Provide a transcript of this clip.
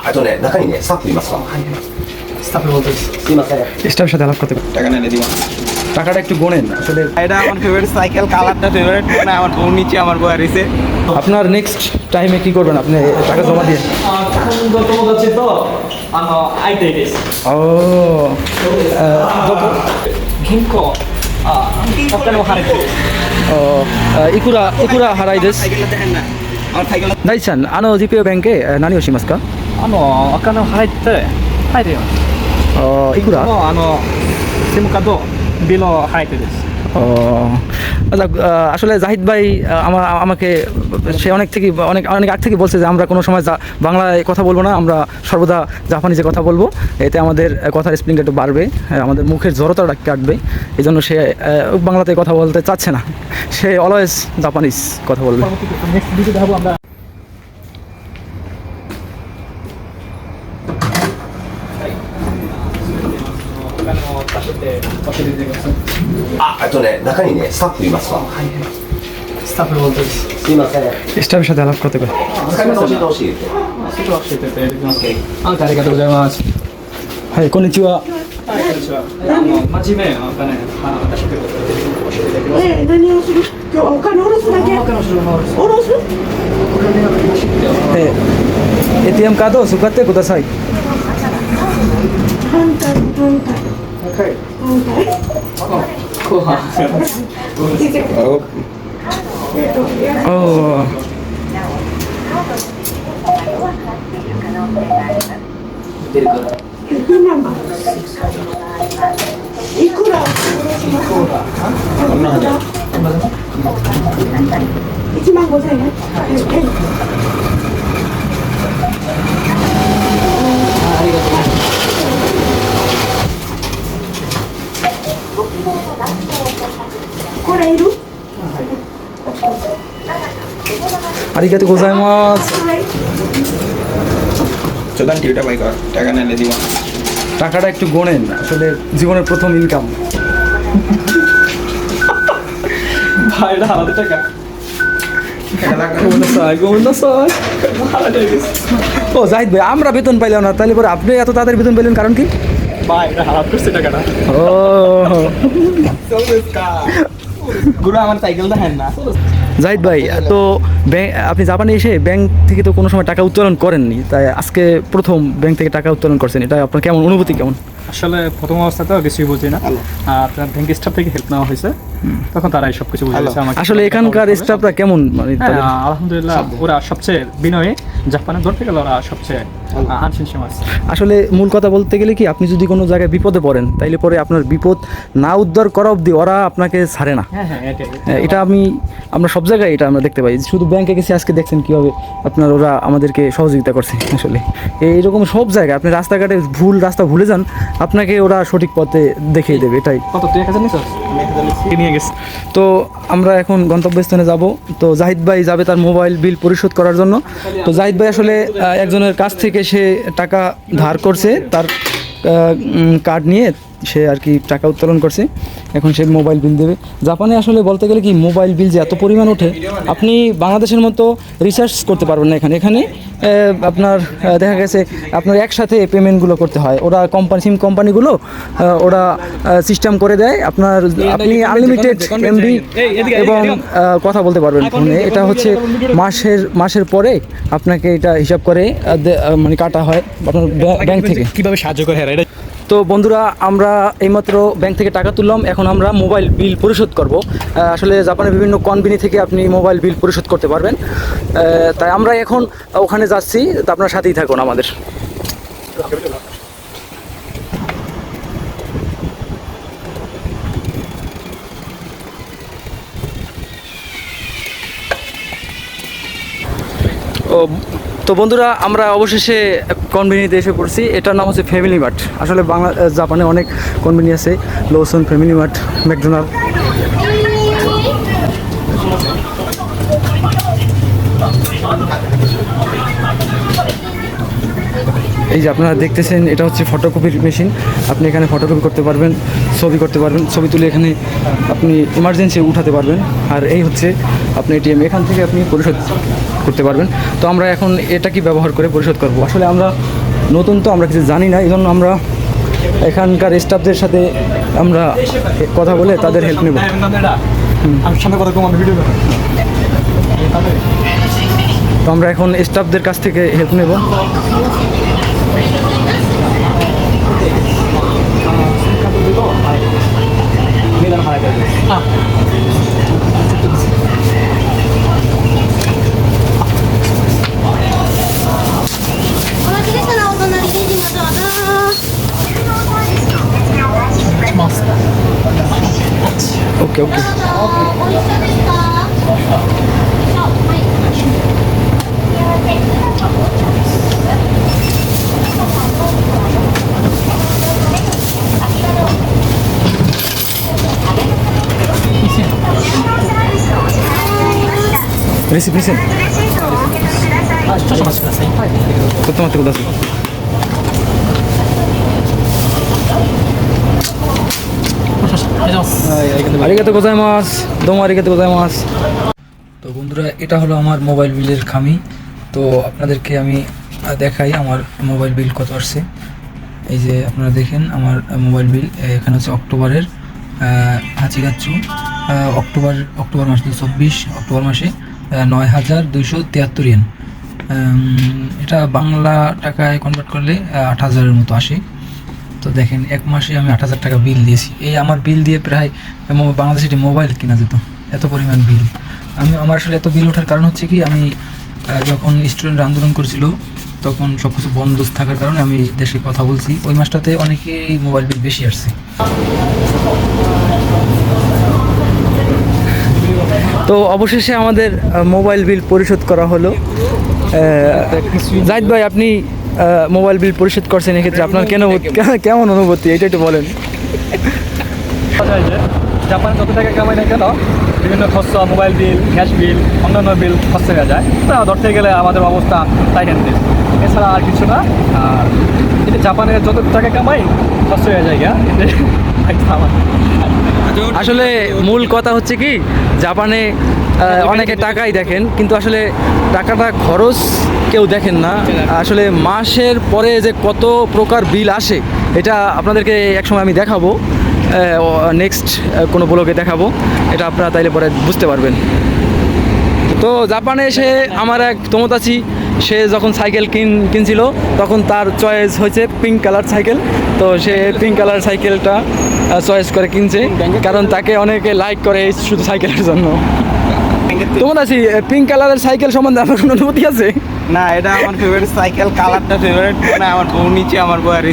あとね、中にね、スタッフいますわ。スタッフবলতেすいません。 স্টাফের সাথে আলাপ করতে টাকা নিয়ে দিব। টাকাটা একটু গোনেন আসলে এটা আমার ফেভারিট সাইকেল কালারটা ফেভারিট না আমার বউ নিচে আমার বউ আরিছে আপনার নেক্সট টাইমে কি করবেন আপনি টাকা জমা দিয়ে 今度友達と会いたいです ও銀行お金を払ってる 이쿠라 하라이 데스 サイケル大変なサイケル 나이찬 GPay 뱅케何をしますかお金を払って入るよ 이쿠라 もうSIMカードビルを払ってです আচ্ছা আসলে জাহিদ ভাই আমাকে সে অনেক আগ থেকে বলছে যে আমরা কোনো সময় বাংলায় কথা বলবো না, আমরা সর্বদা জাপানিজে কথা বলবো, এতে আমাদের কথার স্প্রিংটা একটু বাড়বে, আমাদের মুখের জড়তাটা কাটবে, এই জন্য সে বাংলাতে কথা বলতে চাচ্ছে না, সে অলওয়েজ জাপানিজ কথা বলবে। নেক্সট ভিডিও দেখাবো আমরাあとね、中にね、スタッフいますわ。 スタッフবলতে すいません。 স্টাফের সাথে আলাপ করতে পারে। 使い方教えてほしいって。ちょっと教えていただきますありがとうございます はい、こんにちは。はい、こんにちは。真面目なお金渡してくれる。何をする今日はお金下ろすだけ下ろす ATM カードを使ってください。反対反対後半。おー今もいくら1万5千円これいるありがとうございます。はい চোদান টিউটা বাই কর টাকা নিয়ে দিব টাকাটা একটু গোনেন, আসলে জীবনের প্রথম ইনকাম। ভাই এটা হারাতে টাকা ও জাহিদ ভাই, আমরা বেতন পাইলাম না, তাহলে পরে আপনি এত তাড়াতাড়ি বেতন পেলেন কারণ কি? ভাই এটা হারাত করছে টাকাটা ও গুরু আমার সাইকেল দেখেন না জাহিদ ভাই, তো আপনি জাপানে এসে ব্যাংক থেকে তো কোনো সময় টাকা উত্তোলন করেননি, তাই আজকে প্রথম ব্যাংক থেকে টাকা উত্তোলন করছেন, এটা আপনার কেমন অনুভূতি কেমন? আসলে প্রথম অবস্থাতে কিছুই বুঝি না, আপনার ব্যাংক স্টাফ থেকে হেল্প নেওয়া হয়েছে, তখন তারাই সবকিছু বুঝিয়েছে আমাকে। আসলে এখানকার স্টাফরা কেমন, মানে তাদের- আলহামদুলিল্লাহ ওরা সবচেয়ে বিনয়ী, জাপানে ধরতে গেলে ওরা সবচেয়ে আনসিনসিয়াম আছে। আসলে মূল কথা বলতে গেলে কি, আপনি যদি কোনো জায়গায় বিপদে পড়েন, তাইলে পরে আপনার বিপদ না উদ্ধার করা অবধি ওরা আপনাকে ছাড়ে না। হ্যাঁ এটাই এটা আমরা সব জায়গায় এটা আমরা দেখতে পাই, শুধু ব্যাংকে গেছি আজকে দেখছেন কীভাবে আপনার ওরা আমাদেরকে সহযোগিতা করছে। আসলে এইরকম সব জায়গায় আপনি রাস্তাঘাটে রাস্তা ভুলে যান, আপনাকে ওরা সঠিক পথে দেখিয়ে দেবে, এটাই। কত তুই 1000 নিছ নিয়ে গেছে। তো আমরা এখন গন্তব্যস্থানে যাব, তো জাহিদ ভাই যাবে তার মোবাইল বিল পরিশোধ করার জন্য। তো জাহিদ ভাই আসলে একজনের কাছ থেকে সে টাকা ধার করছে, তার কার্ড নিয়ে সে আর কি টাকা উত্তোলন করছে, এখন সে মোবাইল বিল দেবে। জাপানে আসলে বলতে গেলে কি, মোবাইল বিল যে এত পরিমাণ ওঠে, আপনি বাংলাদেশের মতো রিসার্চ করতে পারবেন না এখানে আপনার দেখা গেছে আপনার একসাথে পেমেন্টগুলো করতে হয়, ওরা সিম কোম্পানিগুলো ওরা সিস্টেম করে দেয়, আপনি আনলিমিটেড এমবি এবং কথা বলতে পারবেন ফোনে। এটা হচ্ছে মাসের পরে আপনাকে এটা হিসাব করে মানে কাটা হয় আপনার ব্যাংক থেকে। কিভাবে সাহায্য করে এটা? তো বন্ধুরা, আমরা এইমাত্র ব্যাংক থেকে টাকা তুললাম, এখন আমরা মোবাইল বিল পরিশোধ করব। আসলে জাপানের বিভিন্ন কোম্পানি থেকে আপনি মোবাইল বিল পরিশোধ করতে পারবেন, তাই আমরা এখন ওখানে যাচ্ছি, তো আপনার সাথেই থাকুন আমাদের। তো বন্ধুরা, আমরা অবশেষে কনভেনিতে এসে পড়ছি, এটার নাম হচ্ছে ফ্যামিলি মার্ট। আসলে জাপানে অনেক কনভেনি আছে, লোসন, ফ্যামিলি মার্ট, ম্যাকডোনাল্ড। এই যে আপনারা দেখতেছেন এটা হচ্ছে ফটোকপির মেশিন। আপনি এখানে ফটোকপি করতে পারবেন, ছবি করতে পারবেন, ছবি তুলে এখানে আপনি ইমার্জেন্সি উঠাতে পারবেন। আর এই হচ্ছে আপনি এটিএম, এখান থেকে আপনি পরিশোধ করতে পারবেন। তো আমরা এখন এটা কি ব্যবহার করে পরিশোধ করব, আসলে আমরা নতুন তো আমরা কিছু জানি না, এই জন্য আমরা এখানকার স্টাফদের সাথে আমরা কথা বলে তাদের হেল্প নেব। আমি সামনে কথা কম ভিডিও তো আমরা এখন স্টাফদের কাছ থেকে হেল্প নেব। ওকে ওকে। রিসিপ্ট নিছেন? কত মাত্র কত আছে? আরিগাতো গোজাইমাস, দোমো আরিগাতো গোজাইমাস। তো বন্ধুরা, এটা হলো আমার মোবাইল বিলের খামি। তো আপনাদেরকে আমি দেখাই আমার মোবাইল বিল কত আসছে। এই যে আপনারা দেখেন আমার মোবাইল বিল এখানে হচ্ছে অক্টোবরের হাচিগাচ্ছু অক্টোবর মাস 2024 অক্টোবর মাসে 9,273 ইয়েন। এটা বাংলা টাকায় কনভার্ট করলে 8,000-এর মতো আসে। তো দেখেন এক মাসে আমি 8,000 টাকা বিল দিয়েছি। এই আমার বিল দিয়ে প্রায় বাংলাদেশে একটি মোবাইল কিনা যেত, এত পরিমাণ বিল। আমার আসলে এত বিল ওঠার কারণ হচ্ছে কি, আমি যখন স্টুডেন্ট আন্দোলন করছিল তখন সব কিছু বন্ধ থাকার কারণে আমি দেশে কথা বলছি, ওই মাসটাতে অনেকেই মোবাইল বিল বেশি আসছে। তো অবশেষে আমাদের মোবাইল বিল পরিশোধ করা হলো। জাহিদ ভাই, আপনি মোবাইল বিল পরিশোধ করছেন, এক্ষেত্রে আপনার কেমন অনুভূতি এটা একটু বলেন। যে জাপানে যত টাকা কামাই না কেন বিভিন্ন খরচ, মোবাইল বিল, গ্যাস বিল, অন্যান্য বিল খরচ হয়ে যায়। তা ধরতে গেলে আমাদের অবস্থা তাই নেন, এছাড়া আর কিছু না। আর এটা জাপানে যত টাকা কামাই খরচ হয়ে যায়, আসলে মূল কথা হচ্ছে কি, জাপানে অনেকে টাকাই দেখেন, কিন্তু আসলে টাকাটা খরচ কেউ দেখেন না। আসলে মাসের পরে যে কত প্রকার বিল আসে, এটা আপনাদেরকে একসময় আমি দেখাবো, নেক্সট কোনো ব্লগে দেখাবো, এটা আপনারা তাইলে পরে বুঝতে পারবেন। তো জাপানে এসে আমার এক তোমতাচি, সে যখন সাইকেল কিনছিল তখন তার চয়েস হয়েছে পিঙ্ক কালার সাইকেল। তো সে পিঙ্ক কালার সাইকেলটা চয়েস করে কিনছে, কারণ তাকে অনেকে লাইক করে এই শুধু সাইকেলের জন্য। তোমতাচি, পিঙ্ক কালারের সাইকেল সম্বন্ধে আপনার কোনো অনুভূতি আছে? না, এটা আমার ফেভারিট সাইকেল, কালারটা ফেভারিট। মানে আমার বউ নিচে, আমার বউ আর